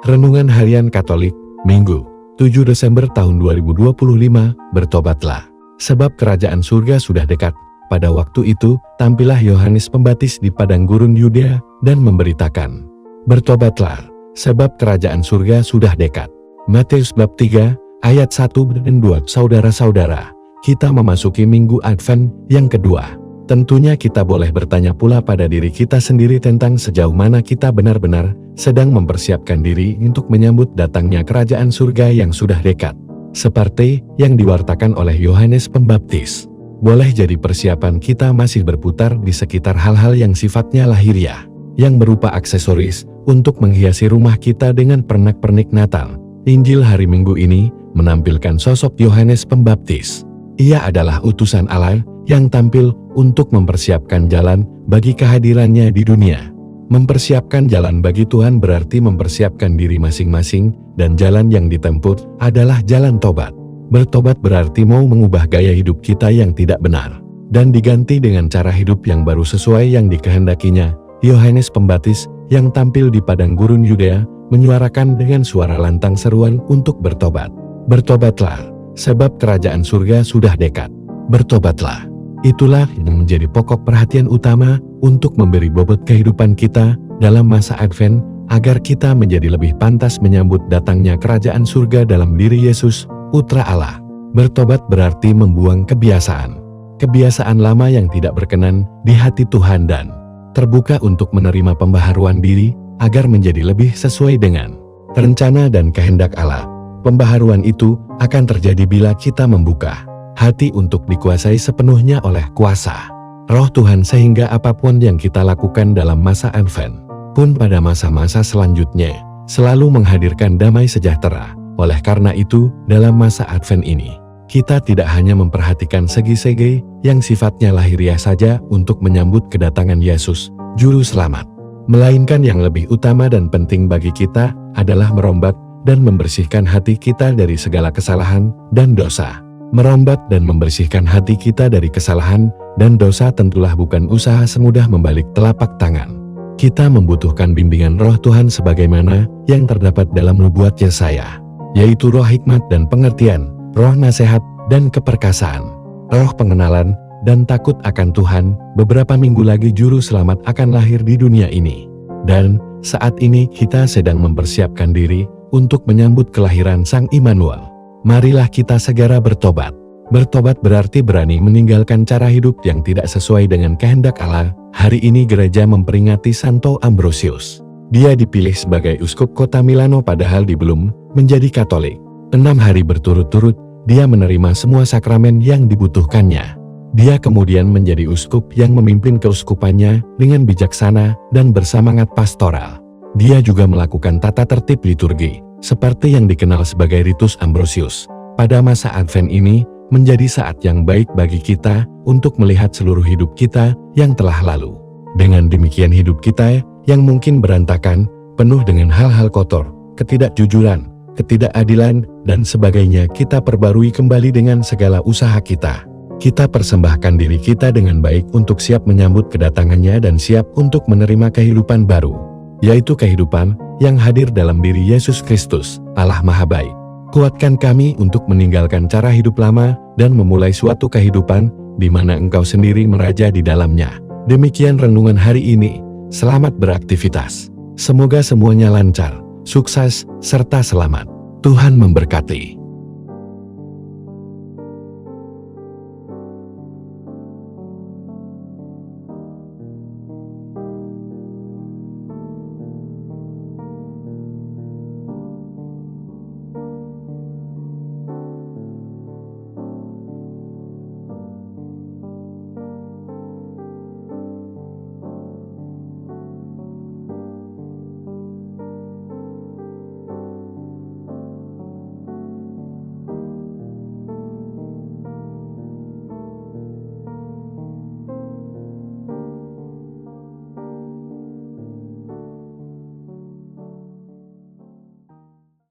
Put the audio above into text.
Renungan Harian Katolik, Minggu, 7 Desember tahun 2025, bertobatlah, sebab kerajaan surga sudah dekat. Pada waktu itu, tampillah Yohanes Pembaptis di padang gurun Yudea dan memberitakan, bertobatlah, sebab kerajaan surga sudah dekat. Matius bab 3, ayat 1 dan 2. Saudara-saudara, kita memasuki Minggu Advent yang kedua. Tentunya kita boleh bertanya pula pada diri kita sendiri tentang sejauh mana kita benar-benar sedang mempersiapkan diri untuk menyambut datangnya kerajaan surga yang sudah dekat. Seperti yang diwartakan oleh Yohanes Pembaptis. Boleh jadi persiapan kita masih berputar di sekitar hal-hal yang sifatnya lahiriah, yang berupa aksesoris untuk menghiasi rumah kita dengan pernak-pernik Natal. Injil hari Minggu ini menampilkan sosok Yohanes Pembaptis. Ia adalah utusan Allah yang tampil untuk mempersiapkan jalan bagi kehadirannya di dunia. Mempersiapkan jalan bagi Tuhan berarti mempersiapkan diri masing-masing, dan jalan yang ditempuh adalah jalan tobat. Bertobat berarti mau mengubah gaya hidup kita yang tidak benar, dan diganti dengan cara hidup yang baru sesuai yang dikehendakinya. Yohanes Pembaptis yang tampil di padang gurun Yudea menyuarakan dengan suara lantang seruan untuk bertobat. Bertobatlah, sebab kerajaan surga sudah dekat. Bertobatlah. Itulah yang menjadi pokok perhatian utama untuk memberi bobot kehidupan kita dalam masa Advent, agar kita menjadi lebih pantas menyambut datangnya kerajaan surga dalam diri Yesus, Putra Allah. Bertobat berarti membuang kebiasaan. Kebiasaan lama yang tidak berkenan di hati Tuhan dan terbuka untuk menerima pembaharuan diri, agar menjadi lebih sesuai dengan rencana dan kehendak Allah. Pembaharuan itu akan terjadi bila kita membuka hati untuk dikuasai sepenuhnya oleh kuasa Roh Tuhan, sehingga apapun yang kita lakukan dalam masa Advent pun pada masa-masa selanjutnya selalu menghadirkan damai sejahtera. Oleh karena itu, dalam masa Advent ini, kita tidak hanya memperhatikan segi-segi yang sifatnya lahiriah saja untuk menyambut kedatangan Yesus, Juru Selamat, melainkan yang lebih utama dan penting bagi kita adalah merombat dan membersihkan hati kita dari segala kesalahan dan dosa. Merombat dan membersihkan hati kita dari kesalahan dan dosa tentulah bukan usaha semudah membalik telapak tangan. Kita membutuhkan bimbingan Roh Tuhan sebagaimana yang terdapat dalam nubuat Yesaya, yaitu roh hikmat dan pengertian, roh nasihat dan keperkasaan, roh pengenalan dan takut akan Tuhan. Beberapa minggu lagi Juru Selamat akan lahir di dunia ini, dan saat ini kita sedang mempersiapkan diri untuk menyambut kelahiran Sang Immanuel. Marilah kita segera bertobat. Bertobat berarti berani meninggalkan cara hidup yang tidak sesuai dengan kehendak Allah. Hari ini gereja memperingati Santo Ambrosius. Dia dipilih sebagai uskup kota Milano padahal belum menjadi Katolik. 6 hari berturut-turut, dia menerima semua sakramen yang dibutuhkannya. Dia kemudian menjadi uskup yang memimpin keuskupannya dengan bijaksana dan bersemangat pastoral. Dia juga melakukan tata tertib liturgi, seperti yang dikenal sebagai Ritus Ambrosius. Pada masa Advent ini, menjadi saat yang baik bagi kita untuk melihat seluruh hidup kita yang telah lalu. Dengan demikian hidup kita yang mungkin berantakan, penuh dengan hal-hal kotor, ketidakjujuran, ketidakadilan, dan sebagainya, kita perbarui kembali dengan segala usaha kita. Kita persembahkan diri kita dengan baik untuk siap menyambut kedatangannya dan siap untuk menerima kehidupan baru, yaitu kehidupan yang hadir dalam diri Yesus Kristus, Allah Maha Baik. Kuatkan kami untuk meninggalkan cara hidup lama dan memulai suatu kehidupan di mana Engkau sendiri meraja di dalamnya. Demikian renungan hari ini. Selamat beraktivitas. Semoga semuanya lancar, sukses, serta selamat. Tuhan memberkati.